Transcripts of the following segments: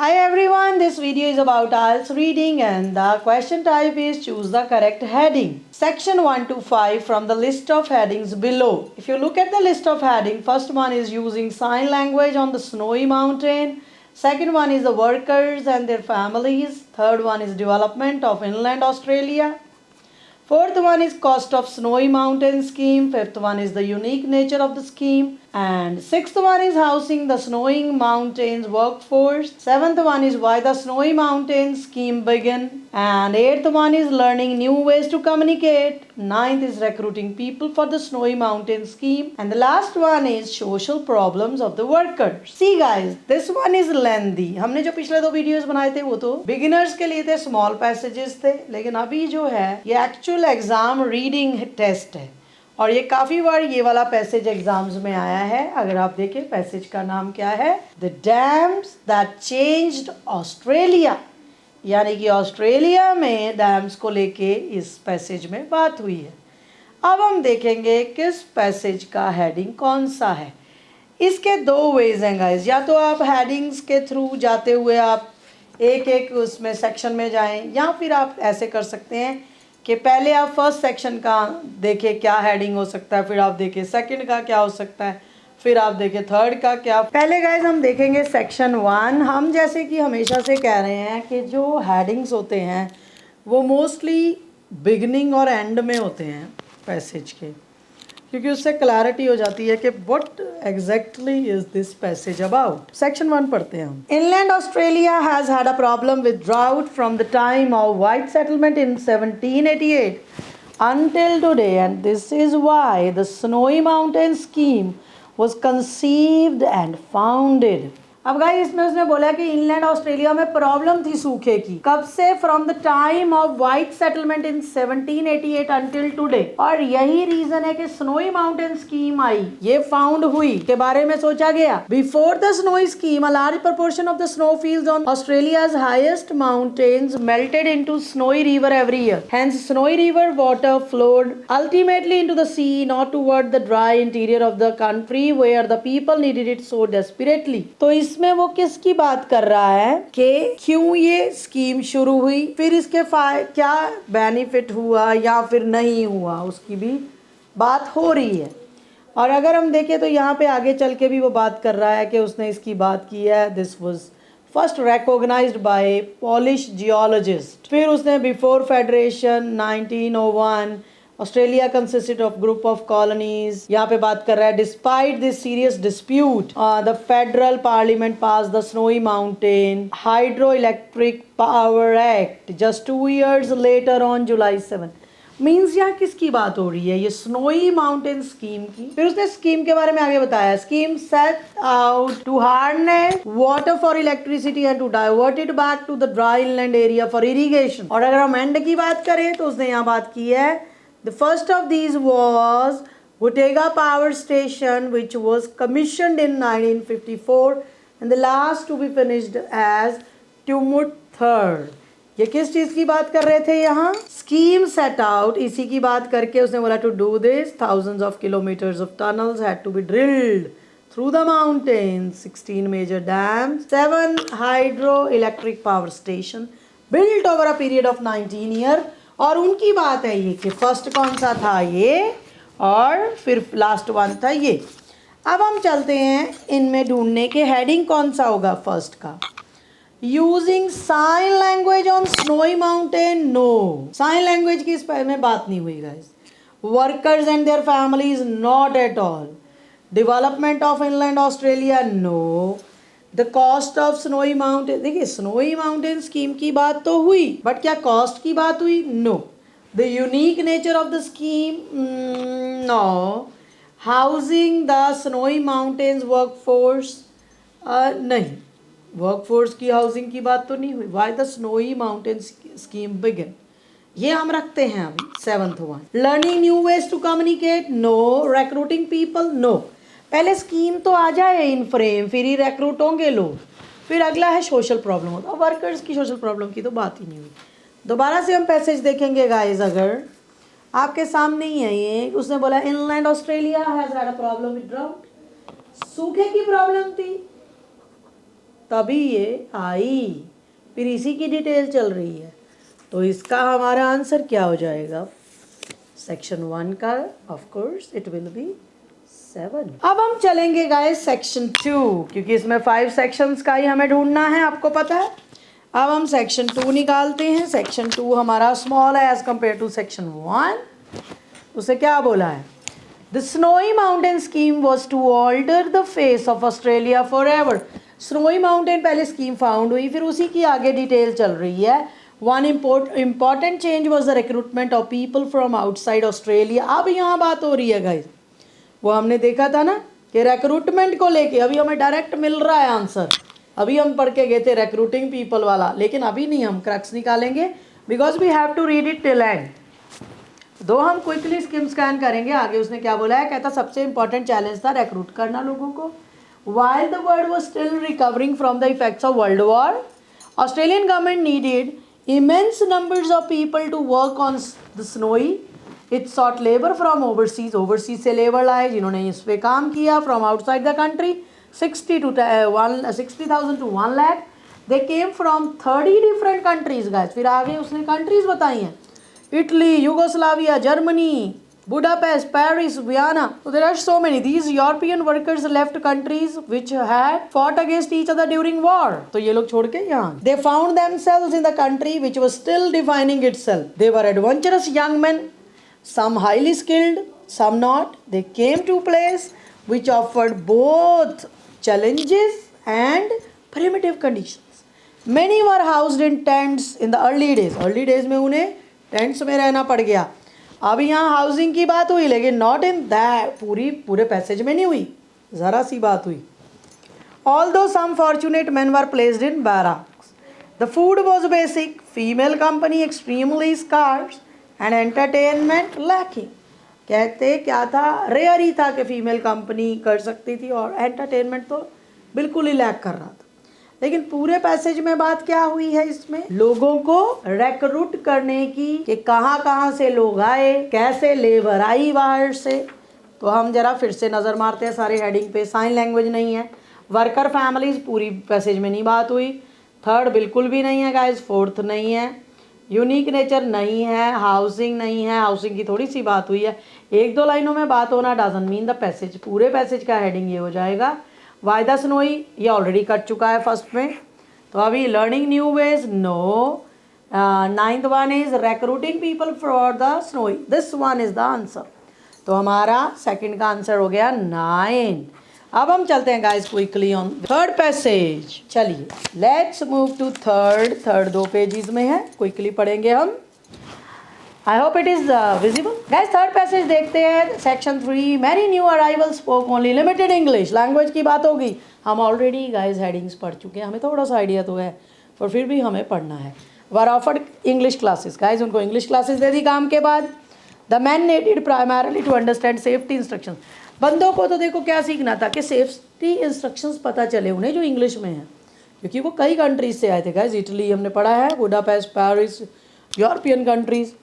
Hi everyone, this video is about IELTS reading and the question type is choose the correct heading. Section 1 to 5 from the list of headings below. If you look at the list of heading, first one is using sign language on the snowy mountain. Second one is the workers and their families. Third one is development of inland Australia. Fourth one is cost of snowy mountain scheme. Fifth one is the unique nature of the scheme. And sixth one is housing the snowy mountains workforce. Seventh one is why the snowy mountains scheme began. And eighth one is learning new ways to communicate. Ninth is recruiting people for the snowy mountain scheme. And the last one is social problems of the workers. See guys, this one is lengthy. हमने जो पिछले दो videos बनाए थे वो तो beginners के लिए थे, स्मॉल पैसेजेस थे, लेकिन अभी जो है ये एक्चुअल एग्जाम रीडिंग टेस्ट है और ये काफ़ी बार ये वाला पैसेज एग्जाम्स में आया है. अगर आप देखें पैसेज का नाम क्या है, the dams that changed Australia, यानी कि ऑस्ट्रेलिया में डैम्स को लेके इस पैसेज में बात हुई है. अब हम देखेंगे किस पैसेज का हेडिंग कौन सा है. इसके दो वेज हैं गाइस, या तो आप हेडिंग्स के थ्रू जाते हुए आप एक एक उसमें सेक्शन में जाएं, या फिर आप ऐसे कर सकते हैं कि पहले आप फर्स्ट सेक्शन का देखें क्या हेडिंग हो सकता है, फिर आप देखें सेकंड का क्या हो सकता है, फिर आप देखें थर्ड का क्या. पहले गाइस हम देखेंगे सेक्शन 1. हम जैसे कि हमेशा से कह रहे हैं कि जो हेडिंग्स होते हैं वो मोस्टली बिगनिंग और एंड में होते हैं पैसेज के, क्योंकि उससे क्लैरिटी हो जाती है कि what exactly is this passage about. Section 1 पढ़ते हैं हम. Inland Australia has had a problem with drought from the time of white settlement in 1788 until today, and this is why the Snowy Mountain scheme was conceived and founded. अब guys इसमें उसने बोला कि inland Australia में problem थी सूखे की. कब से? From the time of white settlement in 1788 until today. और यही रीजन है कि स्नोई माउंटेन स्कीम आई, ये फाउंड हुई के बारे में सोचा गया. Before the Snowy scheme a large proportion of the snow fields on Australia's highest mountains melted into Snowy River every year. Hence Snowy River water flowed ultimately into the sea, not toward the dry interior of the country where the people needed it so desperately. तो इसमें वो किसकी बात कर रहा है कि क्यों ये स्कीम शुरू हुई, फिर इसके क्या बेनिफिट हुआ या फिर नहीं हुआ, उसकी भी बात हो रही है. और अगर हम देखें तो यहाँ पे आगे चल के भी वो बात कर रहा है कि उसने इसकी बात की है. This was first recognized by Polish geologist. फिर उसने before federation 1901 Australia consisted of group of colonies, यहाँ पे बात कर रहा है. Despite this serious dispute the federal parliament pass the Snowy Mountain hydro electric power act just 2 years later on July 7. Means यहाँ किसकी बात हो रही है, ये स्नोई माउंटेन स्कीम की. फिर उसने स्कीम के बारे में आगे बताया. Scheme set out to harness water for electricity and to divert it back to the dry inland area for irrigation. और अगर हम एंड की बात करें तो उसने यहाँ बात की है. The first of these was Bottega Power Station, which was commissioned in 1954, and the last to be finished as Tumut Third. ये किस चीज़ की बात कर रहे थे यहाँ? Scheme set out, इसी की बात करके उसने बोला to do this, thousands of kilometers of tunnels had to be drilled through the mountains, 16 major dams, 7 hydroelectric power station built over a period of 19 years. और उनकी बात है ये कि फर्स्ट कौन सा था ये, और फिर लास्ट वन था ये. अब हम चलते हैं इनमें ढूंढने के हेडिंग कौन सा होगा फर्स्ट का. Using sign language on Snowy Mountain, no, sign language की इस में बात नहीं हुई guys. Workers and their families, not at all. Development of inland Australia, no. The cost of Snowy Mountain, देखिए स्नोई माउंटेन स्कीम की बात तो हुई, बट क्या कॉस्ट की बात हुई? No. The unique nature of the scheme, no. Housing the Snowy Mountains workforce, नहीं, वर्कफोर्स की हाउसिंग की बात तो नहीं हुई. Why the Snowy Mountain scheme began, ये हम रखते हैं अभी 7th one. Learning new ways to communicate, no. Recruiting people, no. पहले स्कीम तो आ जाए इन फ्रेम, फिर ही रिक्रूट होंगे लोग. फिर अगला है सोशल प्रॉब्लम होता है. वर्कर्स की सोशल प्रॉब्लम की तो बात ही नहीं हुई. दोबारा से हम पैसेज देखेंगे गाइस, अगर आपके सामने ही है ये. उसने बोला inland Australia has had a problem with drought, सूखे की प्रॉब्लम थी. तभी ये आई, फिर इसी की डिटेल चल रही है। तो इसका हमारा आंसर क्या हो जाएगा? सेक्शन 1 का of course it will be 7। अब हम चलेंगे गाइस सेक्शन 2, क्योंकि इसमें 5 सेक्शंस का ही हमें ढूंढना है, आपको पता है। अब हम सेक्शन 2 निकालते हैं। सेक्शन 2 हमारा स्मॉल है एज कंपेयर टू सेक्शन 1। उसे क्या बोला है? The Snowy Mountain scheme was to alter the face of Australia for ever. Snowy Mountain पहले स्कीम फाउंड हुई, फिर उसी की आगे डिटेल चल रही है। One important change was the recruitment of people from outside Australia. अब यहाँ बात हो रही है गाइस, वो हमने देखा था ना कि रिक्रूटमेंट को लेके अभी हमें डायरेक्ट मिल रहा है आंसर। अभी हम पढ़ के गए थे रिक्रूटिंग पीपल वाला, लेकिन अभी नहीं, हम क्रक्स निकालेंगे because we have to read it till end. Though हम क्विकली स्किम स्कैन करेंगे। आगे उसने क्या बोला है? कहता सबसे इंपॉर्टेंट चैलेंज था रिक्रूट करना लोगों को। While the world was still recovering from the effects of World War, Australian government needed immense numbers of people to work on the snowy. It sought labor from overseas. Overseas से labour लाए जिन्होंने इस पे काम किया from outside the country. 60,000 to 1 lakh. They came from 30 different countries guys. फिर आगे उसने countries बताई हैं, Italy, Yugoslavia, Germany, Budapest, Paris, Vienna. So there are so many. These European workers left countries which had fought against each other during war. तो ये लोग छोड़ के यहाँ. They found themselves in the country which was still defining itself. They were adventurous young men, some highly skilled, some not. They came to a place which offered both challenges and primitive conditions. Many were housed in tents in the early days. Early days में उन्हें tents में रहना पड़ गया। अब यहाँ housing की बात हुई, लेकिन नॉट इन दैट, पूरे पैसेज में नहीं हुई, ज़रा सी बात हुई। Although some fortunate men were placed in barracks, the food was basic, female company extremely scarce and entertainment lacking. कहते क्या था? रेयर ही था कि फीमेल कंपनी कर सकती थी, और एंटरटेनमेंट तो बिल्कुल ही लैक कर रहा था। लेकिन पूरे पैसेज में बात क्या हुई है? इसमें लोगों को रिक्रूट करने की, कि कहाँ कहाँ से लोग आए, कैसे लेबर आई बाहर से। तो हम जरा फिर से नज़र मारते हैं सारे हेडिंग पे। साइन लैंग्वेज नहीं है, वर्कर फैमिलीज पूरी पैसेज में नहीं बात हुई, थर्ड बिल्कुल भी नहीं है गाइस, फोर्थ नहीं है, यूनिक नेचर नहीं है, हाउसिंग नहीं है, हाउसिंग की थोड़ी सी बात हुई है। एक दो लाइनों में बात होना डजंट मीन द पैसेज। पूरे पैसेज का हेडिंग ये हो जाएगा। वाई द स्नोई, ये ऑलरेडी कट चुका है फर्स्ट में। तो अभी learning new ways, no. 9th one is recruiting people for the Snowy, this one is the answer. तो हमारा सेकंड का आंसर हो गया 9। अब हम चलते हैं guys quickly on third passage. चलिए let's move to third 2 pages में है, क्विकली पढ़ेंगे हम। I hope it is visible guys. Third passage देखते हैं, section 3। Many new arrival spoke only limited English. Language की बात होगी, हम ऑलरेडी गाइस हेडिंग्स पढ़ चुके हैं, हमें थोड़ा सा आइडिया तो है, पर फिर भी हमें पढ़ना है। Were offered English classes guys, उनको इंग्लिश क्लासेस दे दी काम के बाद। The man needed primarily to understand safety instruction. बंदों को तो देखो क्या सीखना था कि सेफ्टी इंस्ट्रक्शंस पता चले उन्हें जो इंग्लिश में है, क्योंकि वो कई कंट्रीज से आए थे गाइस। इटली हमने पढ़ा है, Budapest, Paris, European countries.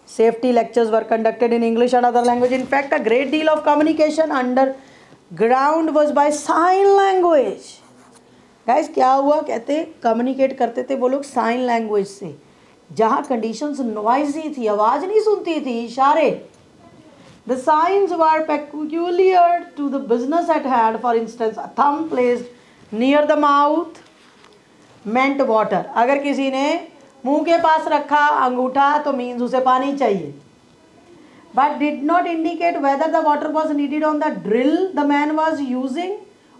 Safety lectures were conducted in English and other language. In fact, a great deal of communication underground was by sign language. Guys, क्या हुआ? कहते कम्युनिकेट करते थे वो लोग साइन लैंग्वेज से, जहाँ कंडीशंस नॉइजी थी, आवाज़ नहीं सुनती थी, इशारे। The signs were peculiar to the business at hand. For instance, a thumb placed near the mouth meant water. अगर किसी ने मुंह के पास रखा अंगूठा तो मीन्स उसे पानी चाहिए। But did not indicate whether the water was needed on the drill the man was using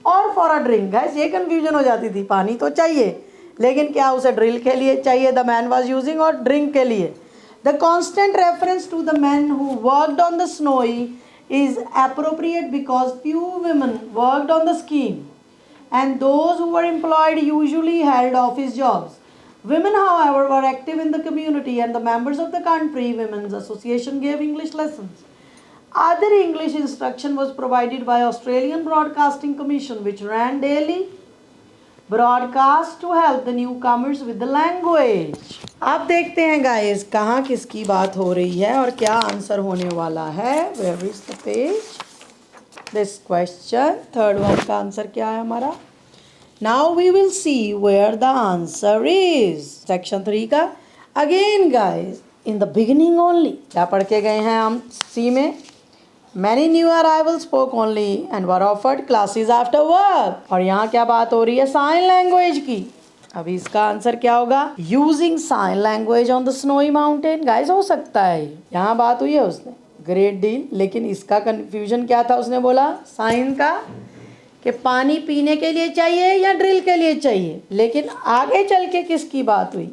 और फॉर अ ड्रिंक। गैस ये कन्फ्यूजन हो जाती थी, पानी तो चाहिए लेकिन क्या उसे ड्रिल के लिए चाहिए, द मैन वॉज यूजिंग, और ड्रिंक के लिए। The constant reference to the man who worked on the Snowy is appropriate because few women worked on the scheme and those who were employed usually held office jobs. Women, however, were active in the community and the members of the country women's association gave English lessons. Other English instruction was provided by Australian Broadcasting Commission, which ran daily broadcast to help the newcomers with the language. अब देखते हैं guys कहाँ किसकी बात हो रही है और क्या आंसर होने वाला है। Where is the page? This question, third one का आंसर क्या है हमारा? Now we will see where the answer is. Section 3 का again guys in the beginning only क्या पढ़ के गए हैं हम C में? Many new arrivals spoke only and were offered classes after work. और यहाँ क्या बात हो रही है? साइन लैंग्वेज की. अभी इसका आंसर क्या होगा? Using sign language on the Snowy Mountain. Guys हो सकता है यहाँ बात हुई है उसने ग्रेट डील, लेकिन इसका कंफ्यूजन क्या था? उसने बोला साइन का कि पानी पीने के लिए चाहिए या ड्रिल के लिए चाहिए, लेकिन आगे चल के किसकी बात हुई?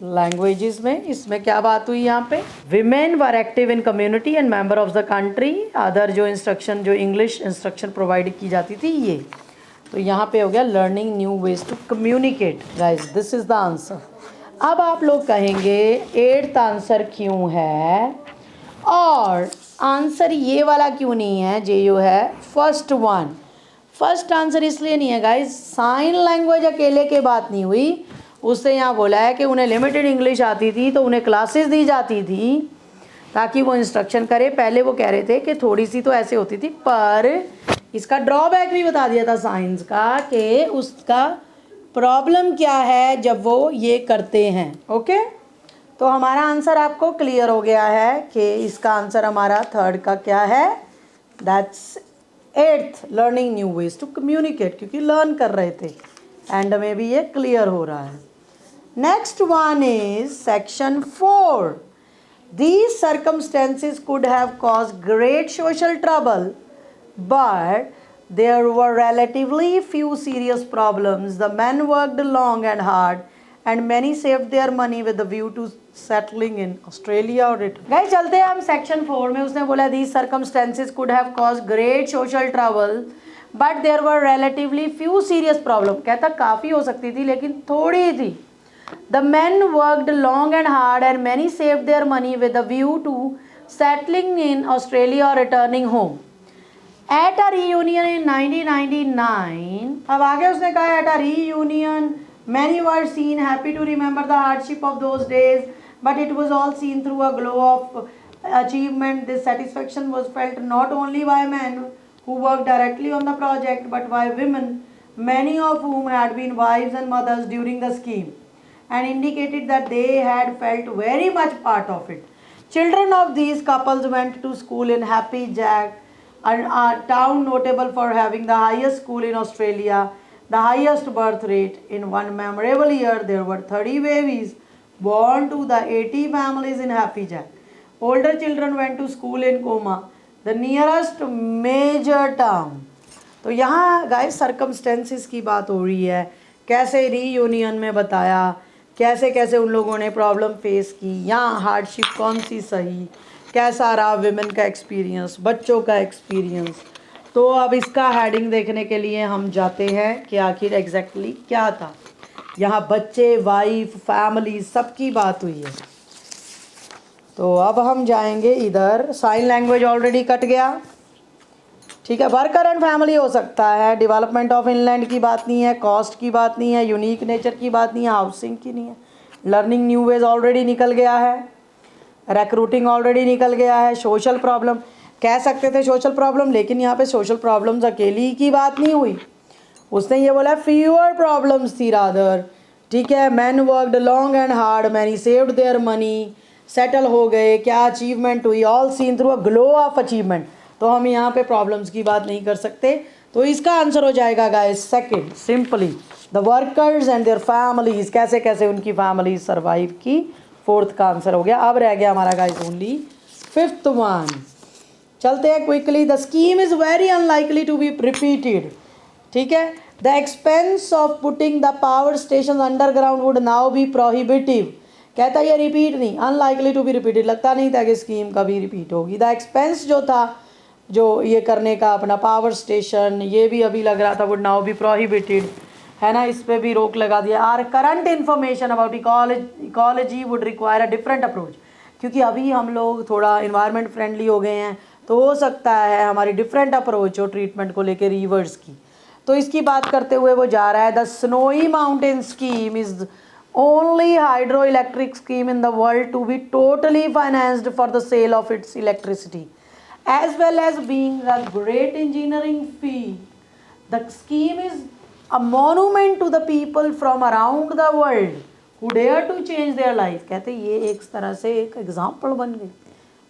लैंग्वेजेस में. इसमें क्या बात हुई यहाँ पे? Women were active in community and member of the country. Other जो इंस्ट्रक्शन, जो इंग्लिश इंस्ट्रक्शन प्रोवाइड की जाती थी ये. तो यहाँ पे हो गया learning new ways to communicate. Guys this is the answer. अब आप लोग कहेंगे 8th आंसर क्यों है और आंसर ये वाला क्यों नहीं है जो है फर्स्ट वन? फर्स्ट आंसर इसलिए नहीं है गाइस, साइन लैंग्वेज अकेले के बात नहीं हुई. उससे यहाँ बोला है कि उन्हें लिमिटेड इंग्लिश आती थी तो उन्हें क्लासेस दी जाती थी ताकि वो इंस्ट्रक्शन करे. पहले वो कह रहे थे कि थोड़ी सी तो ऐसे होती थी, पर इसका ड्रॉबैक भी बता दिया था साइंस का कि उसका प्रॉब्लम क्या है जब वो ये करते हैं. ओके, तो हमारा आंसर आपको क्लियर हो गया है कि इसका आंसर हमारा 3rd का क्या है? That's 8th, learning new ways to communicate, क्योंकि लर्न कर रहे थे. एंड में भी ये क्लियर हो रहा है. Next one is section 4. These circumstances could have caused great social trouble, but there were relatively few serious problems. The men worked long and hard, and many saved their money with a view to settling in Australia or it. Guys, चलते हैं हम section 4 में. उसने बोला these circumstances could have caused great social trouble, but there were relatively few serious problems. कहता काफ़ी हो सकती थी लेकिन थोड़ी थी. The men worked long and hard, and many saved their money with a view to settling in Australia or returning home. At a reunion in 1999, अब आगे उसने कहा at a reunion, many were seen happy to remember the hardship of those days, but it was all seen through a glow of achievement. This satisfaction was felt not only by men who worked directly on the project, but by women, many of whom had been wives and mothers during the scheme, and indicated that they had felt very much part of it. Children of these couples went to school in Happy Jack, a town notable for having the highest school in Australia, the highest birth rate. In one memorable year, there were 30 babies born to the 80 families in Happy Jack. Older children went to school in Coma, the nearest major town. तो यहाँ guys circumstances की बात हो रही है, कैसे reunion में बताया कैसे कैसे उन लोगों ने प्रॉब्लम फेस की, यहाँ हार्डशिप कौन सी सही, कैसा रहा विमेन का एक्सपीरियंस, बच्चों का एक्सपीरियंस. तो अब इसका हेडिंग देखने के लिए हम जाते हैं कि आखिर एग्जैक्टली क्या था. यहाँ बच्चे, वाइफ, फैमिली सबकी बात हुई है. तो अब हम जाएंगे इधर. साइन लैंग्वेज ऑलरेडी कट गया, ठीक है. वर्कर एंड फैमिली हो सकता है. डेवलपमेंट ऑफ इनलैंड की बात नहीं है, कॉस्ट की बात नहीं है, यूनिक नेचर की बात नहीं है, हाउसिंग की नहीं है. लर्निंग न्यू वेज ऑलरेडी निकल गया है, रिक्रूटिंग ऑलरेडी निकल गया है. सोशल प्रॉब्लम कह सकते थे सोशल प्रॉब्लम, लेकिन यहाँ पे सोशल प्रॉब्लम्स अकेली की बात नहीं हुई. उसने ये बोला फ्यूअर प्रॉब्लम्स थी रादर, ठीक है. Man worked long and hard, many saved their money, settle हो गए, क्या अचीवमेंट हुई, all seen through a glow of achievement. तो हम यहाँ पे प्रॉब्लम्स की बात नहीं कर सकते. तो इसका आंसर हो जाएगा guys second, simply the workers and their families, कैसे कैसे उनकी फैमिली सर्वाइव की. 4th का आंसर हो गया. अब रह गया हमारा गाइस ओनली 5th वन. चलते हैं quickly. The scheme is very unlikely to be repeated, ठीक है. The expense of putting the power station underground would now be prohibitive. कहता ये रिपीट नहीं, अनलाइकली टू बी रिपीटेड. लगता नहीं था कि स्कीम कभी रिपीट होगी. द एक्सपेंस जो था जो ये करने का अपना पावर स्टेशन, ये भी अभी लग रहा था वुड नाउ बी प्रोहिबिटेड, है ना. इस पर भी रोक लगा दिया. Our current information about ecology would require a different approach, क्योंकि अभी हम लोग थोड़ा इन्वायरमेंट फ्रेंडली हो गए हैं, तो हो सकता है हमारी डिफरेंट अप्रोच हो ट्रीटमेंट को लेकर रिवर्स की. तो इसकी बात करते हुए वो जा रहा है. The Snowy Mountain scheme is only hydro electric scheme in the world to be totally financed for the sale of its electricity, as well as being a great engineering feat. The scheme is a monument to the people from around the world who dare to change their life. कहते ये एक तरह से एक example बन गई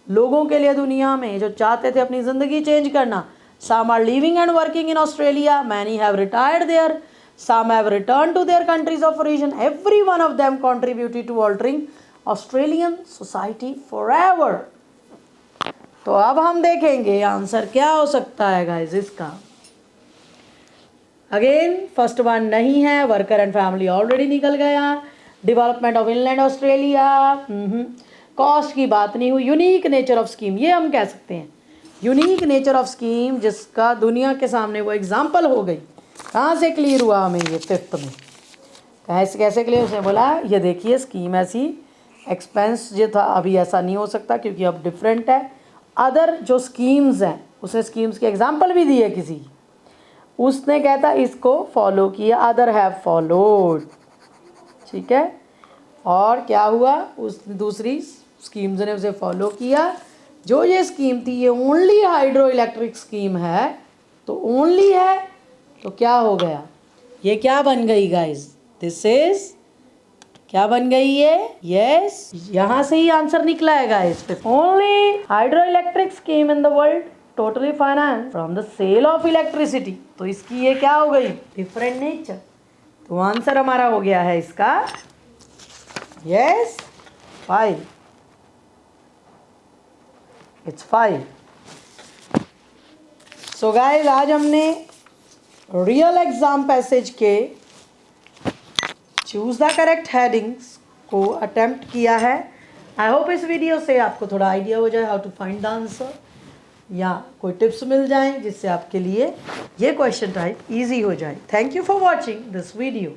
लोगों के लिए दुनिया में जो चाहते थे अपनी ज़िंदगी चेंज करना। Some are living and working in Australia, many have retired there, some have return to their countries of origin, every one of them contributed to altering Australian society forever. तो अब हम देखेंगे आंसर क्या हो सकता है guys इसका। Again first one नहीं है, वर्कर एंड फैमिली ऑलरेडी निकल गया। Development of inland Australia, cost की बात नहीं हुई। यूनिक नेचर ऑफ स्कीम, ये हम कह सकते हैं यूनिक नेचर ऑफ स्कीम, जिसका दुनिया के सामने वो एग्जाम्पल हो गई। कहाँ से क्लियर हुआ हमें ये फिफ्थ में, कैसे क्लियर? उसने बोला ये देखिए स्कीम ऐसी, एक्सपेंस जो था अभी ऐसा नहीं हो सकता क्योंकि अब डिफरेंट है। अदर जो स्कीम्स हैं, उसने स्कीम्स के एग्जाम्पल भी दिए किसी, उसने कहता इसको फॉलो किया, अदर हैव फॉलोड, ठीक है। और क्या हुआ, उस दूसरी स्कीम्स ने उसे फॉलो किया। जो ये स्कीम थी ये ओनली हाइड्रो इलेक्ट्रिक स्कीम है, तो ओनली है तो क्या हो गया, ये क्या बन गई गाइस, दिस इज क्या बन गई ये, यस यहाँ से ही आंसर निकला है guys. Only hydro electric scheme in the world totally finance from the sale of electricity. तो इसकी ये क्या हो गई, डिफरेंट नेचर। तो आंसर हमारा हो गया है इसका यस 5, इट्स 5। सो गाइस आज हमने रियल एग्जाम पैसेज के चूज द करेक्ट हेडिंग्स को अटेम्प्ट किया है। आई होप इस वीडियो से आपको थोड़ा आइडिया हो जाए how to find the answer, या कोई टिप्स मिल जाए जिससे आपके लिए ये क्वेश्चन टाइप इजी हो जाए। Thank you for watching this video.